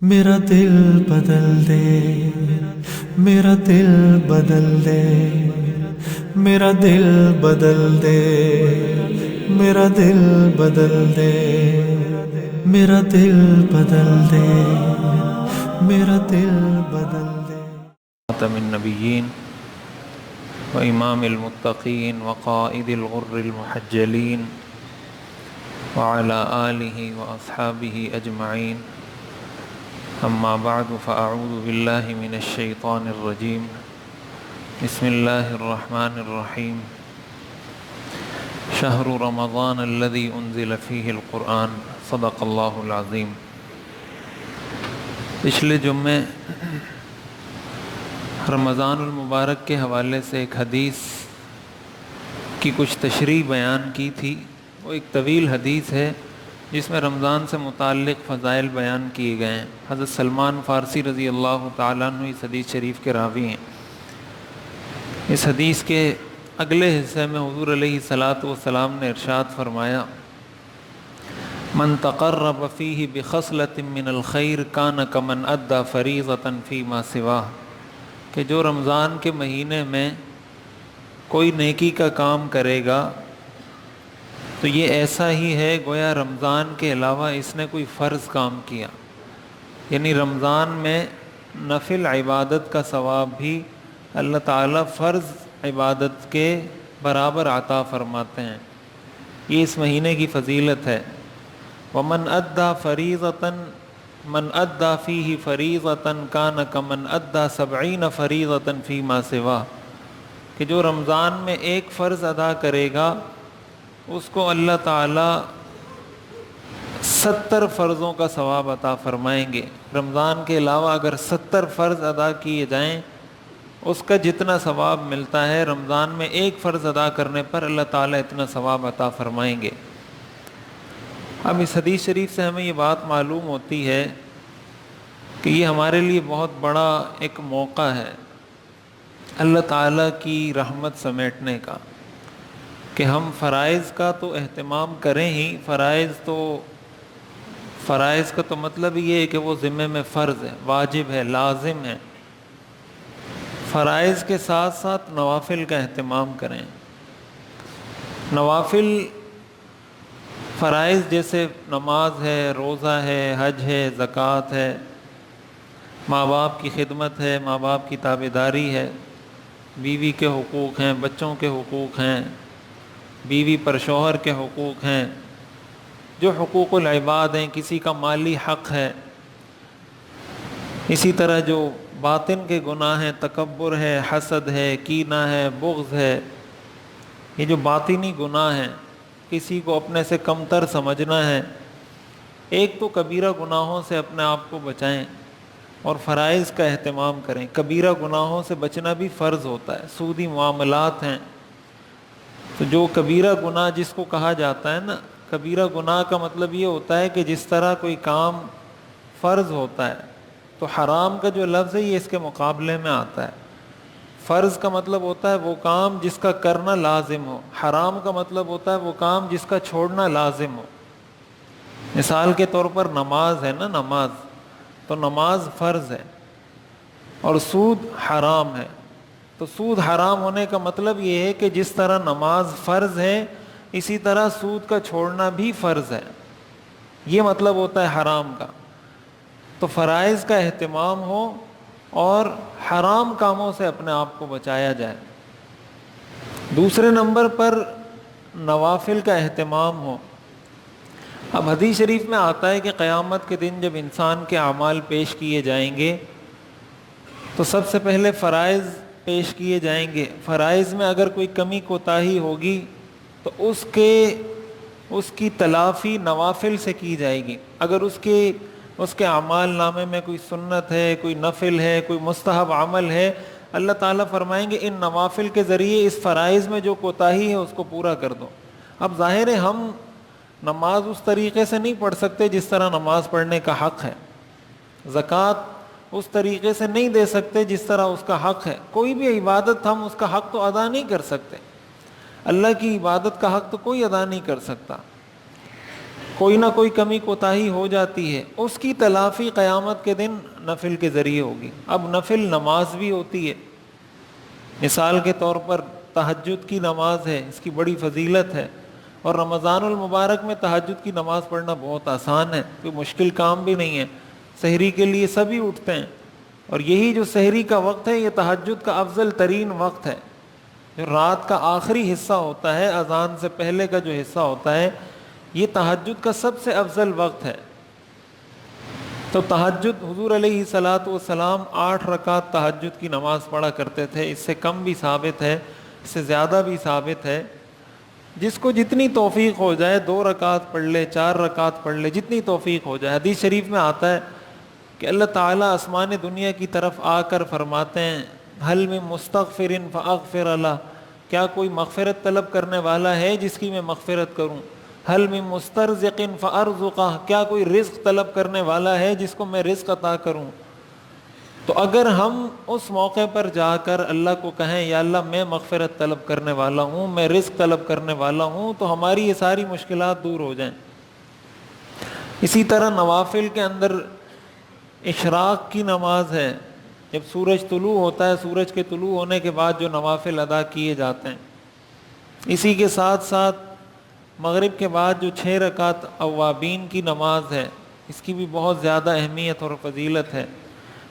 میرا دل بدل دے، میرا دل بدل دے، میرا دل بدل دے، میرا دل بدل دے، میرا دل بدل دے، میرا دل بدل دے۔ خاتم النبیین و امام المتقین وقائد الغر المحجلین وعلى آلہ واصحابہ اجمعین، اما بعد فاعوذ باللہ من الشیطان الرجیم، بسم اللہ الرحمن الرحیم۔ شہر رمضان الذی انزل فیہ القرآن، صدق اللہ العظیم۔ پچھلے جمعے رمضان المبارک کے حوالے سے ایک حدیث کی کچھ تشریح بیان کی تھی۔ وہ ایک طویل حدیث ہے جس میں رمضان سے متعلق فضائل بیان کیے گئے ہیں۔ حضرت سلمان فارسی رضی اللہ تعالیٰ عنہ اس حدیث شریف کے راوی ہیں۔ اس حدیث کے اگلے حصے میں حضور علیہ الصلاۃ والسلام نے ارشاد فرمایا، من تقرب فیہ بخصلۃ من الخیر کان کمن ادی فریضۃ فیما سواہ، کہ جو رمضان کے مہینے میں کوئی نیکی کا کام کرے گا تو یہ ایسا ہی ہے گویا رمضان کے علاوہ اس نے کوئی فرض کام کیا۔ یعنی رمضان میں نفل عبادت کا ثواب بھی اللہ تعالیٰ فرض عبادت کے برابر عطا فرماتے ہیں۔ یہ اس مہینے کی فضیلت ہے۔ ومن ادی فریضۃ من ادی فیہ فریضۃ کان کمن ادی 70 فریضۃ فیما سواہ، کہ جو رمضان میں ایک فرض ادا کرے گا اس کو اللہ تعالیٰ 70 فرضوں کا ثواب عطا فرمائیں گے۔ رمضان کے علاوہ اگر 70 فرض ادا کیے جائیں اس کا جتنا ثواب ملتا ہے، رمضان میں ایک فرض ادا کرنے پر اللہ تعالیٰ اتنا ثواب عطا فرمائیں گے۔ اب اس حدیث شریف سے ہمیں یہ بات معلوم ہوتی ہے کہ یہ ہمارے لیے بہت بڑا ایک موقع ہے اللہ تعالیٰ کی رحمت سمیٹنے کا، کہ ہم فرائض کا تو اہتمام کریں ہی۔ فرائض کا تو مطلب یہ ہے کہ وہ ذمہ میں فرض ہے، واجب ہے، لازم ہے۔ فرائض کے ساتھ ساتھ نوافل کا اہتمام کریں۔ نوافل فرائض جیسے نماز ہے، روزہ ہے، حج ہے، زکوٰۃ ہے، ماں باپ کی خدمت ہے، ماں باپ کی تابعداری ہے، بیوی کے حقوق ہیں، بچوں کے حقوق ہیں، بیوی پر شوہر کے حقوق ہیں، جو حقوق العباد ہیں، کسی کا مالی حق ہے۔ اسی طرح جو باطن کے گناہ ہیں، تکبر ہے، حسد ہے، کینہ ہے، بغض ہے، یہ جو باطنی گناہ ہیں، کسی کو اپنے سے کمتر سمجھنا ہے۔ ایک تو کبیرہ گناہوں سے اپنے آپ کو بچائیں اور فرائض کا اہتمام کریں۔ کبیرہ گناہوں سے بچنا بھی فرض ہوتا ہے۔ سودی معاملات ہیں تو جو کبیرہ گناہ جس کو کہا جاتا ہے نا، کبیرہ گناہ کا مطلب یہ ہوتا ہے کہ جس طرح کوئی کام فرض ہوتا ہے تو حرام کا جو لفظ ہے یہ اس کے مقابلے میں آتا ہے۔ فرض کا مطلب ہوتا ہے وہ کام جس کا کرنا لازم ہو، حرام کا مطلب ہوتا ہے وہ کام جس کا چھوڑنا لازم ہو۔ مثال کے طور پر نماز ہے نا، نماز تو نماز فرض ہے اور سود حرام ہے۔ تو سود حرام ہونے کا مطلب یہ ہے کہ جس طرح نماز فرض ہے اسی طرح سود کا چھوڑنا بھی فرض ہے۔ یہ مطلب ہوتا ہے حرام کا۔ تو فرائض کا اہتمام ہو اور حرام کاموں سے اپنے آپ کو بچایا جائے۔ دوسرے نمبر پر نوافل کا اہتمام ہو۔ اب حدیث شریف میں آتا ہے کہ قیامت کے دن جب انسان کے اعمال پیش کیے جائیں گے تو سب سے پہلے فرائض پیش کیے جائیں گے۔ فرائض میں اگر کوئی کمی کوتاہی ہوگی تو اس کی تلافی نوافل سے کی جائے گی۔ اگر اس کے اعمال نامے میں کوئی سنت ہے، کوئی نفل ہے، کوئی مستحب عمل ہے، اللہ تعالیٰ فرمائیں گے ان نوافل کے ذریعے اس فرائض میں جو کوتاہی ہے اس کو پورا کر دو۔ اب ظاہر ہے ہم نماز اس طریقے سے نہیں پڑھ سکتے جس طرح نماز پڑھنے کا حق ہے، زکوٰۃ اس طریقے سے نہیں دے سکتے جس طرح اس کا حق ہے۔ کوئی بھی عبادت ہم اس کا حق تو ادا نہیں کر سکتے۔ اللہ کی عبادت کا حق تو کوئی ادا نہیں کر سکتا۔ کوئی نہ کوئی کمی کوتاہی ہو جاتی ہے، اس کی تلافی قیامت کے دن نفل کے ذریعے ہوگی۔ اب نفل نماز بھی ہوتی ہے، مثال کے طور پر تہجد کی نماز ہے، اس کی بڑی فضیلت ہے، اور رمضان المبارک میں تہجد کی نماز پڑھنا بہت آسان ہے، کوئی مشکل کام بھی نہیں ہے، سحری کے لیے سبھی اٹھتے ہیں، اور یہی جو سحری کا وقت ہے یہ تہجد کا افضل ترین وقت ہے، جو رات کا آخری حصہ ہوتا ہے، اذان سے پہلے کا جو حصہ ہوتا ہے، یہ تہجد کا سب سے افضل وقت ہے۔ تو تہجد حضور علیہ الصلوۃ والسلام 8 رکعت تہجد کی نماز پڑھا کرتے تھے، اس سے کم بھی ثابت ہے، اس سے زیادہ بھی ثابت ہے، جس کو جتنی توفیق ہو جائے 2 رکعت پڑھ لے، 4 رکعت پڑھ لے، جتنی توفیق ہو جائے۔ حدیث شریف میں آتا ہے کہ اللہ تعالیٰ آسمان دنیا کی طرف آ کر فرماتے ہیں حل من مستغفر فاغفر له، کیا کوئی مغفرت طلب کرنے والا ہے جس کی میں مغفرت کروں؟ حل من مسترزق فارزقه، کیا کوئی رزق طلب کرنے والا ہے جس کو میں رزق عطا کروں؟ تو اگر ہم اس موقع پر جا کر اللہ کو کہیں یا اللہ میں مغفرت طلب کرنے والا ہوں، میں رزق طلب کرنے والا ہوں، تو ہماری یہ ساری مشکلات دور ہو جائیں۔ اسی طرح نوافل کے اندر اشراق کی نماز ہے، جب سورج طلوع ہوتا ہے، سورج کے طلوع ہونے کے بعد جو نوافل ادا کیے جاتے ہیں۔ اسی کے ساتھ ساتھ مغرب کے بعد جو 6 رکعت اوابین کی نماز ہے، اس کی بھی بہت زیادہ اہمیت اور فضیلت ہے۔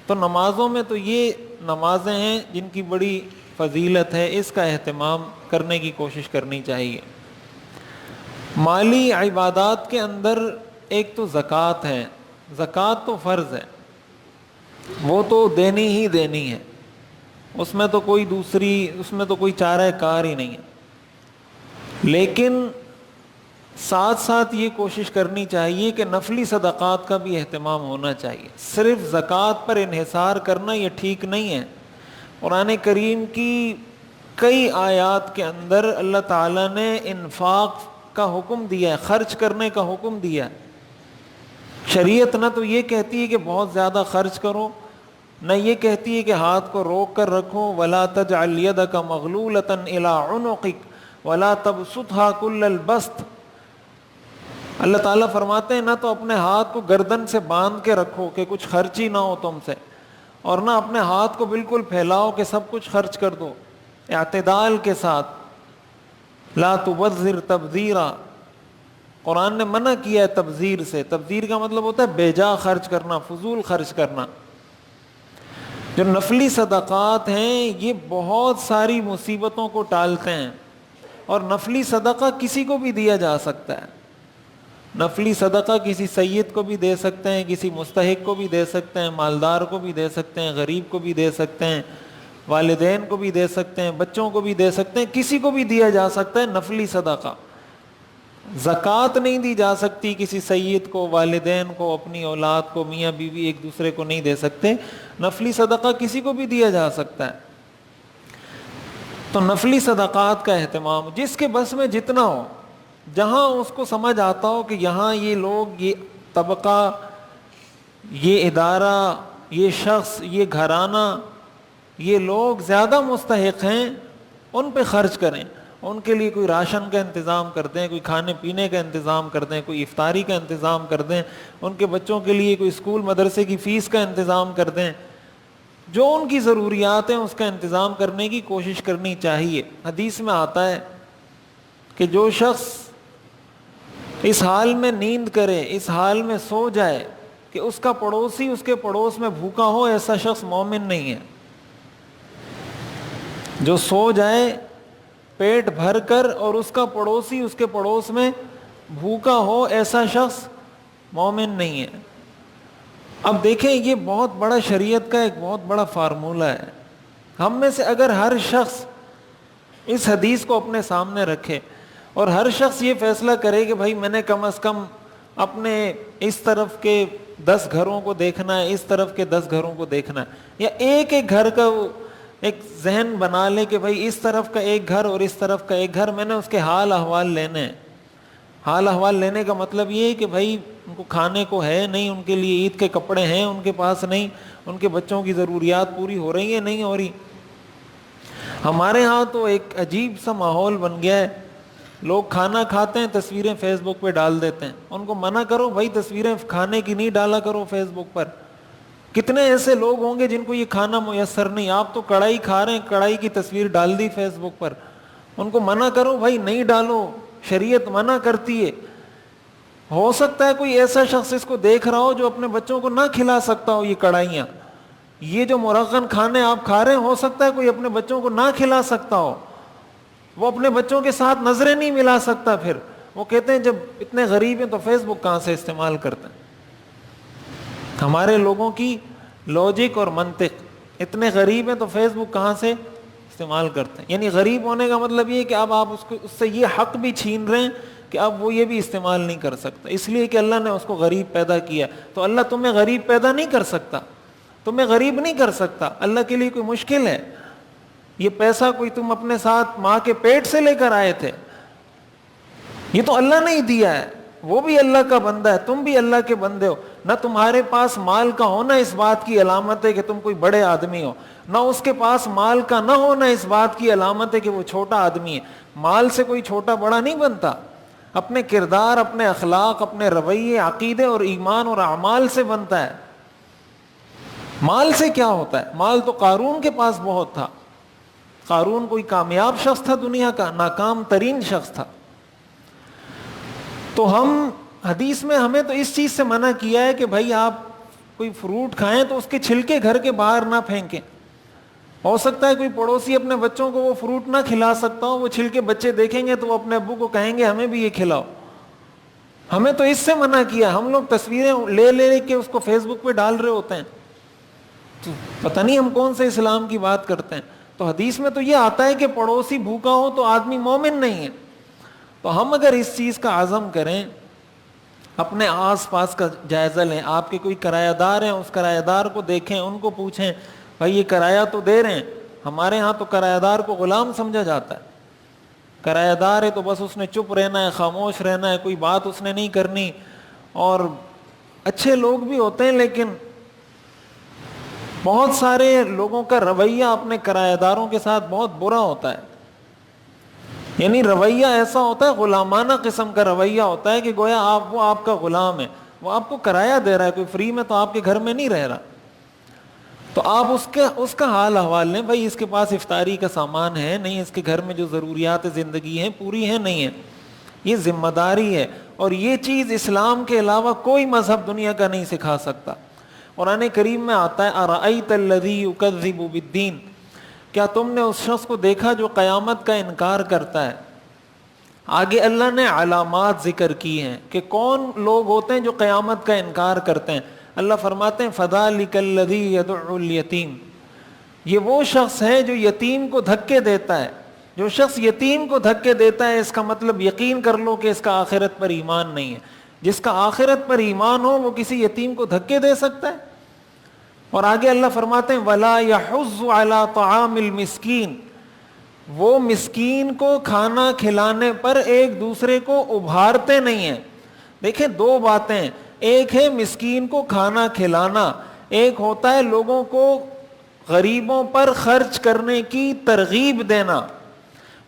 تو نمازوں میں تو یہ نمازیں ہیں جن کی بڑی فضیلت ہے، اس کا اہتمام کرنے کی کوشش کرنی چاہیے۔ مالی عبادات کے اندر ایک تو زکوٰۃ ہے، زکوٰۃ تو فرض ہے، وہ تو دینی ہی دینی ہے، اس میں تو کوئی چارہ کار ہی نہیں ہے، لیکن ساتھ ساتھ یہ کوشش کرنی چاہیے کہ نفلی صدقات کا بھی اہتمام ہونا چاہیے۔ صرف زکوٰۃ پر انحصار کرنا یہ ٹھیک نہیں ہے۔ قرآن کریم کی کئی آیات کے اندر اللہ تعالیٰ نے انفاق کا حکم دیا ہے، خرچ کرنے کا حکم دیا ہے۔ شریعت نہ تو یہ کہتی ہے کہ بہت زیادہ خرچ کرو، نہ یہ کہتی ہے کہ ہاتھ کو روک کر رکھو، وَلَا تَجْعَلْ يَدَكَ مَغْلُولَةً إِلَىٰ عُنُقِكَ وَلَا تَبْسُطْهَا كُلَّ الْبَسْطِ۔ اللہ تعالیٰ فرماتے ہیں نہ تو اپنے ہاتھ کو گردن سے باندھ کے رکھو کہ کچھ خرچ ہی نہ ہو تم سے، اور نہ اپنے ہاتھ کو بالکل پھیلاؤ کہ سب کچھ خرچ کر دو، اعتدال کے ساتھ۔ لا تبذر تبذیرا، قرآن نے منع کیا ہے تبذیر سے۔ تبذیر کا مطلب ہوتا ہے بے جا خرچ کرنا، فضول خرچ کرنا۔ جو نفلی صدقات ہیں یہ بہت ساری مصیبتوں کو ٹالتے ہیں، اور نفلی صدقہ کسی کو بھی دیا جا سکتا ہے۔ نفلی صدقہ کسی سید کو بھی دے سکتے ہیں، کسی مستحق کو بھی دے سکتے ہیں، مالدار کو بھی دے سکتے ہیں، غریب کو بھی دے سکتے ہیں، والدین کو بھی دے سکتے ہیں، بچوں کو بھی دے سکتے ہیں، کسی کو بھی دیا جا سکتا ہے نفلی صدقہ۔ زکوٰۃ نہیں دی جا سکتی کسی سید کو، والدین کو، اپنی اولاد کو، میاں بیوی ایک دوسرے کو نہیں دے سکتے۔ نفلی صدقہ کسی کو بھی دیا جا سکتا ہے۔ تو نفلی صدقات کا اہتمام جس کے بس میں جتنا ہو، جہاں اس کو سمجھ آتا ہو کہ یہاں یہ لوگ، یہ طبقہ، یہ ادارہ، یہ شخص، یہ گھرانہ، یہ لوگ زیادہ مستحق ہیں، ان پہ خرچ کریں، ان کے لیے کوئی راشن کا انتظام کر دیں، کوئی کھانے پینے کا انتظام کر دیں، کوئی افطاری کا انتظام کر دیں، ان کے بچوں کے لیے کوئی اسکول مدرسے کی فیس کا انتظام کر دیں، جو ان کی ضروریات ہیں اس کا انتظام کرنے کی کوشش کرنی چاہیے۔ حدیث میں آتا ہے کہ جو شخص اس حال میں نیند کرے، اس حال میں سو جائے کہ اس کا پڑوسی اس کے پڑوس میں بھوکا ہو، ایسا شخص مومن نہیں ہے۔ جو سو جائے پیٹ بھر کر اور اس کا پڑوسی اس کے پڑوس میں بھوکا ہو، ایسا شخص مومن نہیں ہے۔ اب دیکھیں یہ بہت بڑا شریعت کا ایک بہت بڑا فارمولہ ہے۔ ہم میں سے اگر ہر شخص اس حدیث کو اپنے سامنے رکھے اور ہر شخص یہ فیصلہ کرے کہ بھائی میں نے کم از کم اپنے اس طرف کے 10 گھروں کو دیکھنا ہے، اس طرف کے 10 گھروں کو دیکھنا ہے، یا ایک ایک گھر کا ایک ذہن بنا لے کہ بھائی اس طرف کا ایک گھر اور اس طرف کا ایک گھر، میں نے اس کے حال احوال لینے ہیں۔ حال احوال لینے کا مطلب یہ ہے کہ بھائی ان کو کھانے کو ہے نہیں، ان کے لیے عید کے کپڑے ہیں ان کے پاس نہیں، ان کے بچوں کی ضروریات پوری ہو رہی ہیں نہیں ہو رہی۔ ہمارے ہاں تو ایک عجیب سا ماحول بن گیا ہے لوگ کھانا کھاتے ہیں تصویریں فیس بک پہ ڈال دیتے ہیں. ان کو منع کرو بھائی تصویریں کھانے کی نہیں ڈالا کرو فیس بک پر. کتنے ایسے لوگ ہوں گے جن کو یہ کھانا میسر نہیں, آپ تو کڑھائی کھا رہے ہیں, کڑھائی کی تصویر ڈال دی فیس بک پر. ان کو منع کرو بھائی نہیں ڈالو, شریعت منع کرتی ہے. ہو سکتا ہے کوئی ایسا شخص اس کو دیکھ رہا ہو جو اپنے بچوں کو نہ کھلا سکتا ہو یہ کڑھائیاں, یہ جو مرغن کھانے آپ کھا رہے ہیں, ہو سکتا ہے کوئی اپنے بچوں کو نہ کھلا سکتا ہو. وہ اپنے بچوں کے ساتھ نظریں نہیں ملا سکتا. پھر وہ کہتے ہیں جب اتنے غریب ہیں تو فیس بک کہاں سے استعمال کرتے ہیں. ہمارے لوگوں کی لاجک اور منطق, اتنے غریب ہیں تو فیس بک کہاں سے استعمال کرتے ہیں. یعنی غریب ہونے کا مطلب یہ کہ اب آپ اس سے یہ حق بھی چھین رہے ہیں کہ اب وہ یہ بھی استعمال نہیں کر سکتا, اس لیے کہ اللہ نے اس کو غریب پیدا کیا. تو اللہ تمہیں غریب پیدا نہیں کر سکتا, تمہیں غریب نہیں کر سکتا. اللہ کے لیے کوئی مشکل ہے؟ یہ پیسہ کوئی تم اپنے ساتھ ماں کے پیٹ سے لے کر آئے تھے؟ یہ تو اللہ نے ہی دیا ہے. وہ بھی اللہ کا بندہ ہے, تم بھی اللہ کے بندے ہو. نہ تمہارے پاس مال کا ہونا اس بات کی علامت ہے کہ تم کوئی بڑے آدمی ہو, نہ اس کے پاس مال کا نہ ہونا اس بات کی علامت ہے کہ وہ چھوٹا آدمی ہے. مال سے کوئی چھوٹا بڑا نہیں بنتا. اپنے کردار, اپنے اخلاق, اپنے رویے, عقیدے اور ایمان اور اعمال سے بنتا ہے. مال سے کیا ہوتا ہے؟ مال تو قارون کے پاس بہت تھا. قارون کوئی کامیاب شخص تھا دنیا کا؟ ناکام ترین شخص تھا. تو ہم حدیث میں ہمیں تو اس چیز سے منع کیا ہے کہ بھائی آپ کوئی فروٹ کھائیں تو اس کے چھلکے گھر کے باہر نہ پھینکیں. ہو سکتا ہے کوئی پڑوسی اپنے بچوں کو وہ فروٹ نہ کھلا سکتا ہو, وہ چھلکے بچے دیکھیں گے تو وہ اپنے ابو کو کہیں گے ہمیں بھی یہ کھلاؤ. ہمیں تو اس سے منع کیا. ہم لوگ تصویریں لے لے کے اس کو فیس بک پہ ڈال رہے ہوتے ہیں. تو پتہ نہیں ہم کون سے اسلام کی بات کرتے ہیں. تو حدیث میں تو یہ آتا ہے کہ پڑوسی بھوکا ہو تو آدمی مومن نہیں ہے. تو ہم اگر اس چیز کا عزم کریں, اپنے آس پاس کا جائزہ لیں. آپ کے کوئی کرایہ دار ہیں, اس کرایہ دار کو دیکھیں, ان کو پوچھیں بھائی یہ کرایہ تو دے رہے ہیں. ہمارے ہاں تو کرایہ دار کو غلام سمجھا جاتا ہے. کرایہ دار ہے تو بس اس نے چپ رہنا ہے, خاموش رہنا ہے, کوئی بات اس نے نہیں کرنی. اور اچھے لوگ بھی ہوتے ہیں لیکن بہت سارے لوگوں کا رویہ اپنے کرایہ داروں کے ساتھ بہت برا ہوتا ہے. یعنی رویہ ایسا ہوتا ہے, غلامانہ قسم کا رویہ ہوتا ہے کہ گویا وہ آپ کا غلام ہے, وہ آپ کو کرایہ دے رہا ہے, کوئی فری میں تو آپ کے گھر میں نہیں رہ رہا. تو آپ اس کا حال احوال لیں, بھائی اس کے پاس افطاری کا سامان ہے نہیں, اس کے گھر میں جو ضروریات زندگی ہیں پوری ہیں نہیں ہے. یہ ذمہ داری ہے, اور یہ چیز اسلام کے علاوہ کوئی مذہب دنیا کا نہیں سکھا سکتا. قرآن کریم میں آتا ہے ارأیت الذی یکذب بالدین, کیا تم نے اس شخص کو دیکھا جو قیامت کا انکار کرتا ہے. آگے اللہ نے علامات ذکر کی ہیں کہ کون لوگ ہوتے ہیں جو قیامت کا انکار کرتے ہیں. اللہ فرماتے ہیں فذلک الذی یدع الیتیم, یہ وہ شخص ہے جو یتیم کو دھکے دیتا ہے. جو شخص یتیم کو دھکے دیتا ہے اس کا مطلب یقین کر لو کہ اس کا آخرت پر ایمان نہیں ہے. جس کا آخرت پر ایمان ہو وہ کسی یتیم کو دھکے دے سکتا ہے؟ اور آگے اللہ فرماتے ہیں ولا یحض علی طعام المسکین, وہ مسکین کو کھانا کھلانے پر ایک دوسرے کو ابھارتے نہیں ہیں. دیکھیں دو باتیں, ایک ہے مسکین کو کھانا کھلانا, ایک ہوتا ہے لوگوں کو غریبوں پر خرچ کرنے کی ترغیب دینا.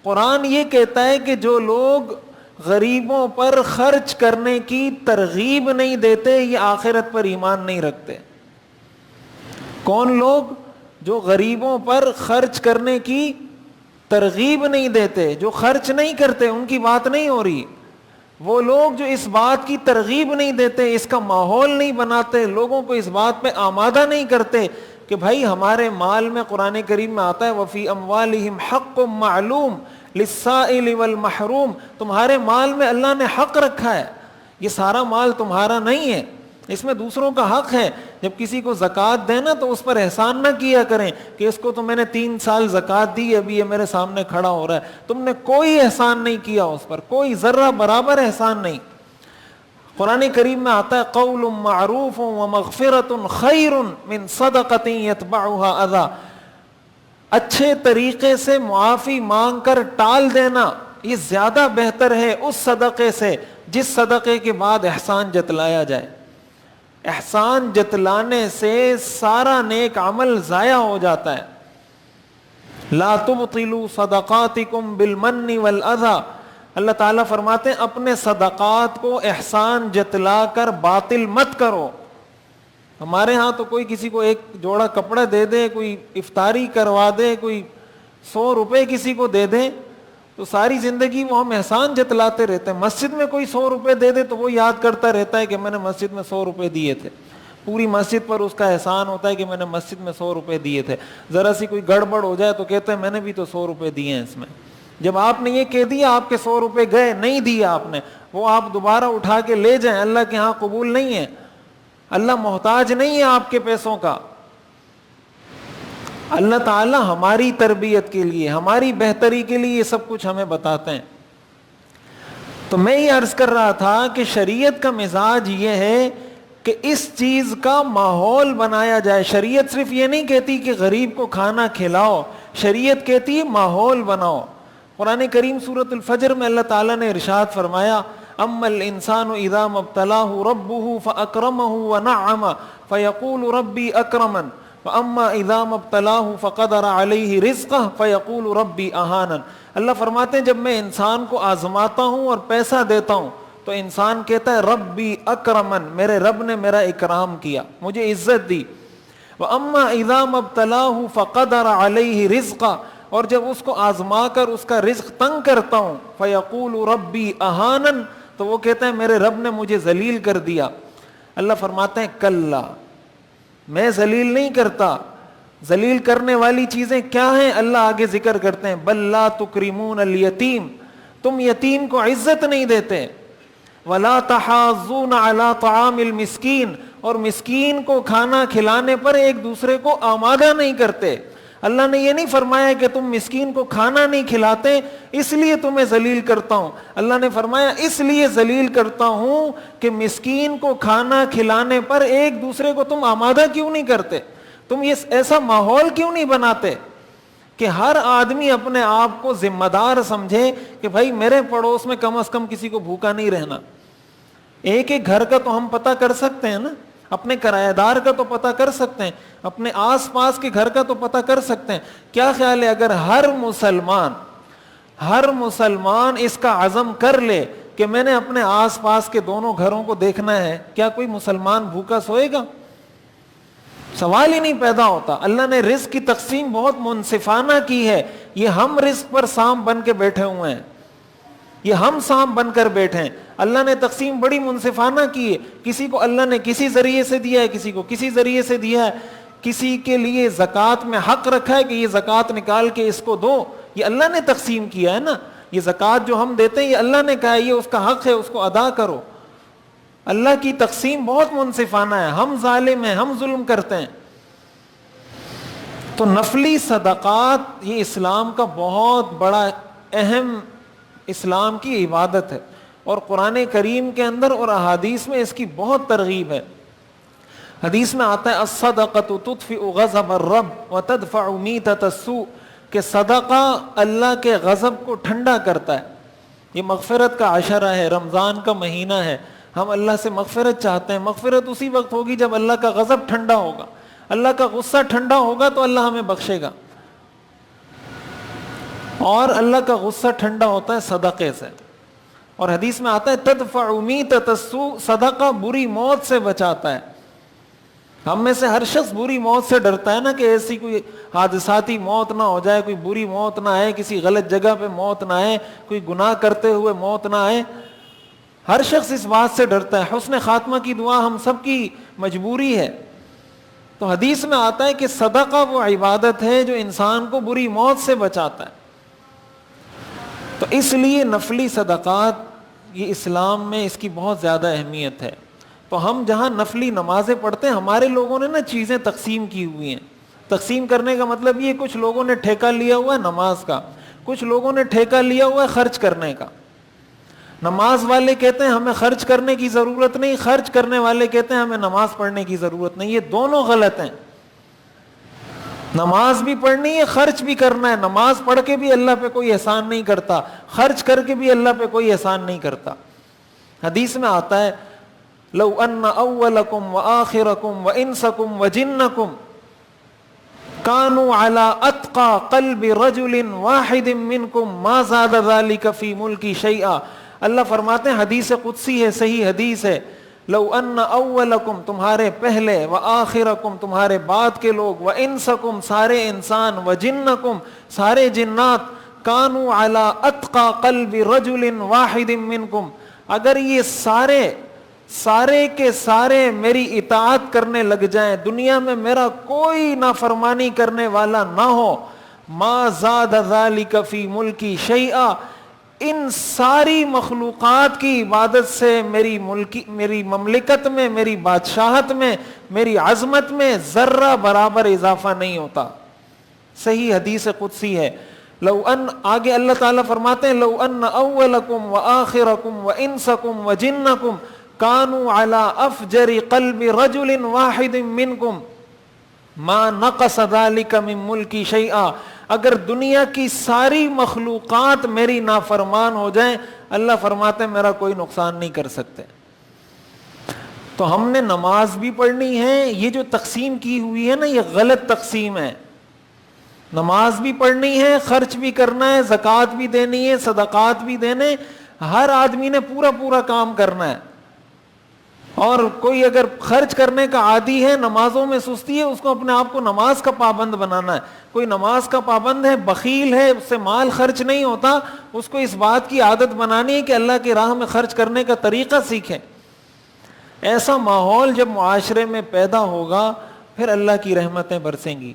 قرآن یہ کہتا ہے کہ جو لوگ غریبوں پر خرچ کرنے کی ترغیب نہیں دیتے یہ آخرت پر ایمان نہیں رکھتے. کون لوگ؟ جو غریبوں پر خرچ کرنے کی ترغیب نہیں دیتے, جو خرچ نہیں کرتے, ان کی بات نہیں ہو رہی. وہ لوگ جو اس بات کی ترغیب نہیں دیتے, اس کا ماحول نہیں بناتے, لوگوں کو اس بات پہ آمادہ نہیں کرتے کہ بھائی ہمارے مال میں, قرآن کریم میں آتا ہے وفی اموالہم حق معلوم للسائل والمحروم, تمہارے مال میں اللہ نے حق رکھا ہے. یہ سارا مال تمہارا نہیں ہے, اس میں دوسروں کا حق ہے. جب کسی کو زکوٰۃ دینا تو اس پر احسان نہ کیا کریں کہ اس کو تو میں نے 3 سال زکوٰۃ دی, ابھی یہ میرے سامنے کھڑا ہو رہا ہے. تم نے کوئی احسان نہیں کیا اس پر, کوئی ذرہ برابر احسان نہیں. قرآن کریم میں آتا ہے قول معروف ومغفرۃ خیر من صدقۃ یتبعها اذی, اچھے طریقے سے معافی مانگ کر ٹال دینا یہ زیادہ بہتر ہے اس صدقے سے جس صدقے کے بعد احسان جتلایا جائے. احسان جتلانے سے سارا نیک عمل ضائع ہو جاتا ہے. لا تبطلوا صدقاتکم بالمن والاذی, اللہ تعالیٰ فرماتے ہیں اپنے صدقات کو احسان جتلا کر باطل مت کرو. ہمارے ہاں تو کوئی کسی کو ایک جوڑا کپڑا دے دے, کوئی افطاری کروا دے, کوئی 100 روپے کسی کو دے دے, تو ساری زندگی وہ ہم احسان جتلاتے رہتے ہیں. مسجد میں کوئی 100 روپے دے دے تو وہ یاد کرتا رہتا ہے کہ میں نے مسجد میں 100 روپے دیے تھے. پوری مسجد پر اس کا احسان ہوتا ہے کہ میں نے مسجد میں 100 روپے دیے تھے. ذرا سی کوئی گڑبڑ ہو جائے تو کہتے ہیں میں نے بھی تو 100 روپے دیے ہیں اس میں. جب آپ نے یہ کہہ دیا آپ کے 100 روپے گئے, نہیں دیے آپ نے, وہ آپ دوبارہ اٹھا کے لے جائیں, اللہ کے ہاں قبول نہیں ہے. اللہ محتاج نہیں ہے آپ کے پیسوں کا. اللہ تعالی ہماری تربیت کے لیے, ہماری بہتری کے لیے یہ سب کچھ ہمیں بتاتے ہیں. تو میں یہ عرض کر رہا تھا کہ شریعت کا مزاج یہ ہے کہ اس چیز کا ماحول بنایا جائے. شریعت صرف یہ نہیں کہتی کہ غریب کو کھانا کھلاؤ, شریعت کہتی ہے ماحول بناؤ. قرآن کریم سورۃ الفجر میں اللہ تعالیٰ نے ارشاد فرمایا اما الانسان اذا ما ابتلاه ربه فاکرمه ونعمه فیقول ربی اکرمن واما اذا ما ابتلاه فقدر علیہ رزقه فیقول ربی اہانن. اللہ فرماتے ہیں جب میں انسان کو آزماتا ہوں اور پیسہ دیتا ہوں تو انسان کہتا ہے ربی اکرمن, میرے رب نے میرا اکرام کیا, مجھے عزت دی. واما اذا ما ابتلاه فقدر علیہ رزقه, اور جب اس کو آزما کر اس کا رزق تنگ کرتا ہوں فیقول ربی اہانن, تو وہ کہتا ہے میرے رب نے مجھے ذلیل کر دیا. اللہ فرماتے ہیں کلا, میں ذلیل نہیں کرتا. ذلیل کرنے والی چیزیں کیا ہیں اللہ آگے ذکر کرتے ہیں, بل لا تکرمون الیتیم, تم یتیم کو عزت نہیں دیتے. ولا تحاضون علی طعام المسکین, اور مسکین کو کھانا کھلانے پر ایک دوسرے کو آمادہ نہیں کرتے. اللہ نے یہ نہیں فرمایا کہ تم مسکین کو کھانا نہیں کھلاتے اس لیے تمہیں ذلیل کرتا ہوں. اللہ نے فرمایا اس لیے ذلیل کرتا ہوں کہ مسکین کو کھانا کھلانے پر ایک دوسرے کو تم آمادہ کیوں نہیں کرتے, تم یہ ایسا ماحول کیوں نہیں بناتے کہ ہر آدمی اپنے آپ کو ذمہ دار سمجھے کہ بھائی میرے پڑوس میں کم از کم کسی کو بھوکا نہیں رہنا. ایک ایک گھر کا تو ہم پتہ کر سکتے ہیں نا, اپنے کرایہ دار کا تو پتہ کر سکتے ہیں, اپنے آس پاس کے گھر کا تو پتہ کر سکتے ہیں. کیا خیال ہے اگر ہر مسلمان اس کا عزم کر لے کہ میں نے اپنے آس پاس کے دونوں گھروں کو دیکھنا ہے, کیا کوئی مسلمان بھوکا سوئے گا؟ سوال ہی نہیں پیدا ہوتا. اللہ نے رزق کی تقسیم بہت منصفانہ کی ہے. یہ ہم رزق پر سانپ بن کے بیٹھے ہوئے ہیں, یہ ہم سانپ بن کر بیٹھے ہیں. اللہ نے تقسیم بڑی منصفانہ کی ہے. کسی کو اللہ نے کسی ذریعے سے دیا ہے, کسی کو کسی ذریعے سے دیا ہے. کسی کے لیے زکوٰۃ میں حق رکھا ہے کہ یہ زکوٰۃ نکال کے اس کو دو, یہ اللہ نے تقسیم کیا ہے نا. یہ زکوٰۃ جو ہم دیتے ہیں یہ اللہ نے کہا ہے یہ اس کا حق ہے, اس کو ادا کرو. اللہ کی تقسیم بہت منصفانہ ہے. ہم ظالم ہیں, ہم ظلم کرتے ہیں. تو نفلی صدقات یہ اسلام کا بہت بڑا اہم اسلام کی عبادت ہے, اور قرآن کریم کے اندر اور احادیث میں اس کی بہت ترغیب ہے. حدیث میں آتا ہے الصدقۃ تطفئ غضب الرب وتدفع میتۃ السوء, کہ صدقہ اللہ کے غضب کو ٹھنڈا کرتا ہے. یہ مغفرت کا عشرہ ہے, رمضان کا مہینہ ہے, ہم اللہ سے مغفرت چاہتے ہیں. مغفرت اسی وقت ہوگی جب اللہ کا غضب ٹھنڈا ہوگا, اللہ کا غصہ ٹھنڈا ہوگا تو اللہ ہمیں بخشے گا. اور اللہ کا غصہ ٹھنڈا ہوتا ہے صدقے سے. اور حدیث میں آتا ہے تدفع میتۃ السوء, صدقہ بری موت سے بچاتا ہے. ہم میں سے ہر شخص بری موت سے ڈرتا ہے نا, کہ ایسی کوئی حادثاتی موت نہ ہو جائے, کوئی بری موت نہ آئے, کسی غلط جگہ پہ موت نہ آئے, کوئی گناہ کرتے ہوئے موت نہ آئے. ہر شخص اس بات سے ڈرتا ہے. حسن خاتمہ کی دعا ہم سب کی مجبوری ہے. تو حدیث میں آتا ہے کہ صدقہ وہ عبادت ہے جو انسان کو بری موت سے بچاتا ہے. تو اس لیے نفلی صدقات یہ اسلام میں اس کی بہت زیادہ اہمیت ہے. تو ہم جہاں نفلی نمازیں پڑھتے ہیں, ہمارے لوگوں نے نا چیزیں تقسیم کی ہوئی ہیں. تقسیم کرنے کا مطلب یہ, کچھ لوگوں نے ٹھیکہ لیا ہوا ہے نماز کا, کچھ لوگوں نے ٹھیکہ لیا ہوا ہے خرچ کرنے کا. نماز والے کہتے ہیں ہمیں خرچ کرنے کی ضرورت نہیں, خرچ کرنے والے کہتے ہیں ہمیں نماز پڑھنے کی ضرورت نہیں. یہ دونوں غلط ہیں. نماز بھی پڑھنی ہے, خرچ بھی کرنا ہے. نماز پڑھ کے بھی اللہ پہ کوئی احسان نہیں کرتا, خرچ کر کے بھی اللہ پہ کوئی احسان نہیں کرتا. حدیث میں آتا ہے لو ان اولکم وآخرکم وانسکم وجنکم کانوا علی اتقى قلب رجل واحد منکم ما زاد ذلک فی ملکی شیئا. اللہ فرماتے ہیں، حدیث قدسی ہے، صحیح حدیث ہے، لو ان اولکم تمہارے پہلے، و آخرکم تمہارے بعد کے لوگ، و انسکم سارے انسان، و جنکم سارے جنات، کانوا علی اتقى قلب رجل واحد منکم، اگر یہ سارے کے سارے میری اطاعت کرنے لگ جائیں، دنیا میں میرا کوئی نافرمانی کرنے والا نہ ہو، ما زاد ذلک فی ملکی شیئا، ان ساری مخلوقات کی عبادت سے میری مملکت میں، میری بادشاہت میں، میری عظمت میں ذرہ برابر اضافہ نہیں ہوتا. صحیح حدیث قدسی ہے. لو ان، آگے اللہ تعالیٰ فرماتے ہیں، لو ان اولکم و آخرکم و انسکم و جنکم کانوا علی افجر قلب رجل واحد منکم ما نقص ذلک من ملکی شیئا، اگر دنیا کی ساری مخلوقات میری نافرمان ہو جائیں، اللہ فرماتے ہیں میرا کوئی نقصان نہیں کر سکتے. تو ہم نے نماز بھی پڑھنی ہے، یہ جو تقسیم کی ہوئی ہے نا، یہ غلط تقسیم ہے. نماز بھی پڑھنی ہے، خرچ بھی کرنا ہے، زکوٰۃ بھی دینی ہے، صدقات بھی دینے، ہر آدمی نے پورا کام کرنا ہے. اور کوئی اگر خرچ کرنے کا عادی ہے، نمازوں میں سستی ہے، اس کو اپنے آپ کو نماز کا پابند بنانا ہے. کوئی نماز کا پابند ہے، بخیل ہے، اس سے مال خرچ نہیں ہوتا، اس کو اس بات کی عادت بنانی ہے کہ اللہ کی راہ میں خرچ کرنے کا طریقہ سیکھے. ایسا ماحول جب معاشرے میں پیدا ہوگا، پھر اللہ کی رحمتیں برسیں گی.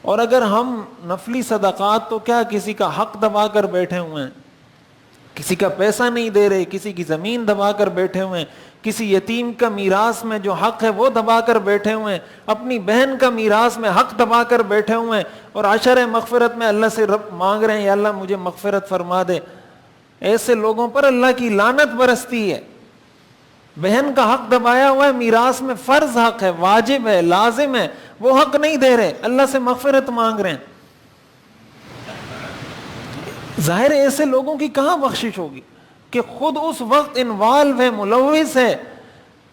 اور اگر ہم نفلی صدقات تو کیا کسی کا حق دبا کر بیٹھے ہوئے ہیں، کسی کا پیسہ نہیں دے رہے، کسی کی زمین دبا کر بیٹھے ہوئے ہیں، کسی یتیم کا میراث میں جو حق ہے وہ دبا کر بیٹھے ہوئے ہیں، اپنی بہن کا میراث میں حق دبا کر بیٹھے ہوئے ہیں، اور عشر مغفرت میں اللہ سے رب مانگ رہے ہیں، یا اللہ مجھے مغفرت فرما دے. ایسے لوگوں پر اللہ کی لعنت برستی ہے. بہن کا حق دبایا ہوا ہے، میراث میں فرض حق ہے، واجب ہے، لازم ہے، وہ حق نہیں دے رہے، اللہ سے مغفرت مانگ رہے ہیں. ظاہر ہے ایسے لوگوں کی کہاں بخشش ہوگی کہ خود اس وقت انوالو ہے، ملوث ہے.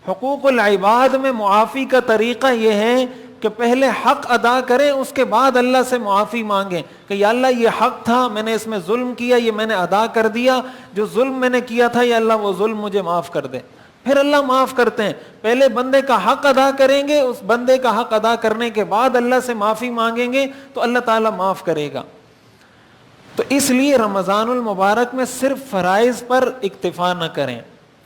حقوق العباد میں معافی کا طریقہ یہ ہے کہ پہلے حق ادا کریں، اس کے بعد اللہ سے معافی مانگیں کہ یا اللہ یہ حق تھا، میں نے اس میں ظلم کیا، یہ میں نے ادا کر دیا، جو ظلم میں نے کیا تھا یا اللہ وہ ظلم مجھے معاف کر دے. پھر اللہ معاف کرتے ہیں. پہلے بندے کا حق ادا کریں گے، اس بندے کا حق ادا کرنے کے بعد اللہ سے معافی مانگیں گے تو اللہ تعالیٰ معاف کرے گا. تو اس لیے رمضان المبارک میں صرف فرائض پر اکتفا نہ کریں،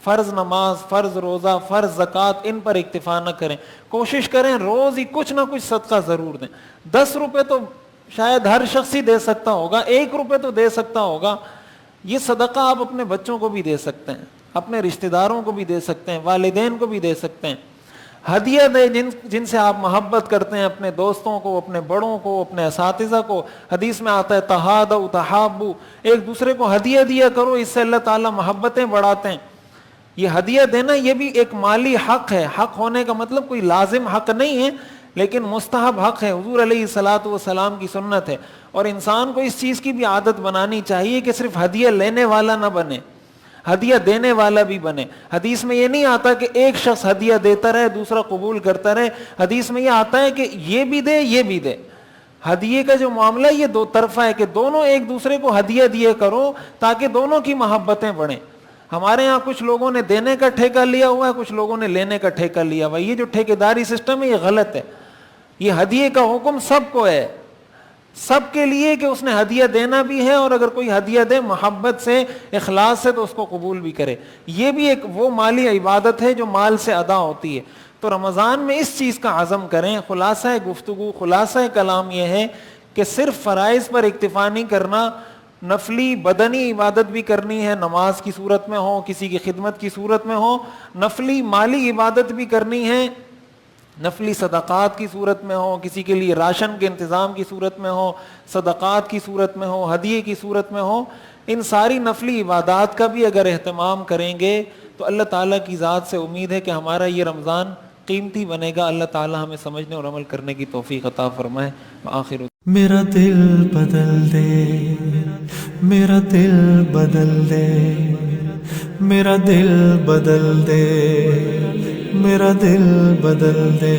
فرض نماز، فرض روزہ، فرض زکوٰۃ، ان پر اکتفا نہ کریں. کوشش کریں روز ہی کچھ نہ کچھ صدقہ ضرور دیں. 10 روپے تو شاید ہر شخص ہی دے سکتا ہوگا، 1 روپے تو دے سکتا ہوگا. یہ صدقہ آپ اپنے بچوں کو بھی دے سکتے ہیں، اپنے رشتہ داروں کو بھی دے سکتے ہیں، والدین کو بھی دے سکتے ہیں. ہدیہ دیں جن سے آپ محبت کرتے ہیں، اپنے دوستوں کو، اپنے بڑوں کو، اپنے اساتذہ کو. حدیث میں آتا ہے تہادوا تحابوا، ایک دوسرے کو ہدیہ دیا کرو، اس سے اللہ تعالیٰ محبتیں بڑھاتے ہیں. یہ ہدیہ دینا یہ بھی ایک مالی حق ہے. حق ہونے کا مطلب کوئی لازم حق نہیں ہے، لیکن مستحب حق ہے، حضور علیہ الصلاۃ والسلام کی سنت ہے. اور انسان کو اس چیز کی بھی عادت بنانی چاہیے کہ صرف ہدیہ لینے والا نہ بنے، ہدیہ دینے والا بھی بنے. حدیث میں یہ نہیں آتا کہ ایک شخص ہدیہ دیتا رہے دوسرا قبول کرتا رہے. حدیث میں یہ آتا ہے کہ یہ بھی دے یہ بھی دے. ہدیے کا جو معاملہ یہ دو طرفہ ہے کہ دونوں ایک دوسرے کو ہدیہ دیے کرو تاکہ دونوں کی محبتیں بڑھیں. ہمارے ہاں کچھ لوگوں نے دینے کا ٹھیکہ لیا ہوا ہے، کچھ لوگوں نے لینے کا ٹھیکہ لیا ہوا ہے. یہ جو ٹھیکیداری سسٹم ہے یہ غلط ہے. یہ ہدیے کا حکم سب کو ہے، سب کے لیے کہ اس نے ہدیہ دینا بھی ہے، اور اگر کوئی ہدیہ دے محبت سے، اخلاص سے، تو اس کو قبول بھی کرے. یہ بھی ایک وہ مالی عبادت ہے جو مال سے ادا ہوتی ہے. تو رمضان میں اس چیز کا عزم کریں. خلاصہ گفتگو، خلاصہ کلام یہ ہے کہ صرف فرائض پر اکتفا نہیں کرنا، نفلی بدنی عبادت بھی کرنی ہے، نماز کی صورت میں ہو، کسی کی خدمت کی صورت میں ہو. نفلی مالی عبادت بھی کرنی ہے، نفلی صدقات کی صورت میں ہو، کسی کے لیے راشن کے انتظام کی صورت میں ہو، صدقات کی صورت میں ہو، ہدیے کی صورت میں ہو. ان ساری نفلی عبادات کا بھی اگر اہتمام کریں گے تو اللہ تعالیٰ کی ذات سے امید ہے کہ ہمارا یہ رمضان قیمتی بنے گا. اللہ تعالیٰ ہمیں سمجھنے اور عمل کرنے کی توفیق عطا فرمائے. آخر میرا دل بدل دے، میرا دل بدل دے، میرا دل بدل دے، میرا دل بدل دے.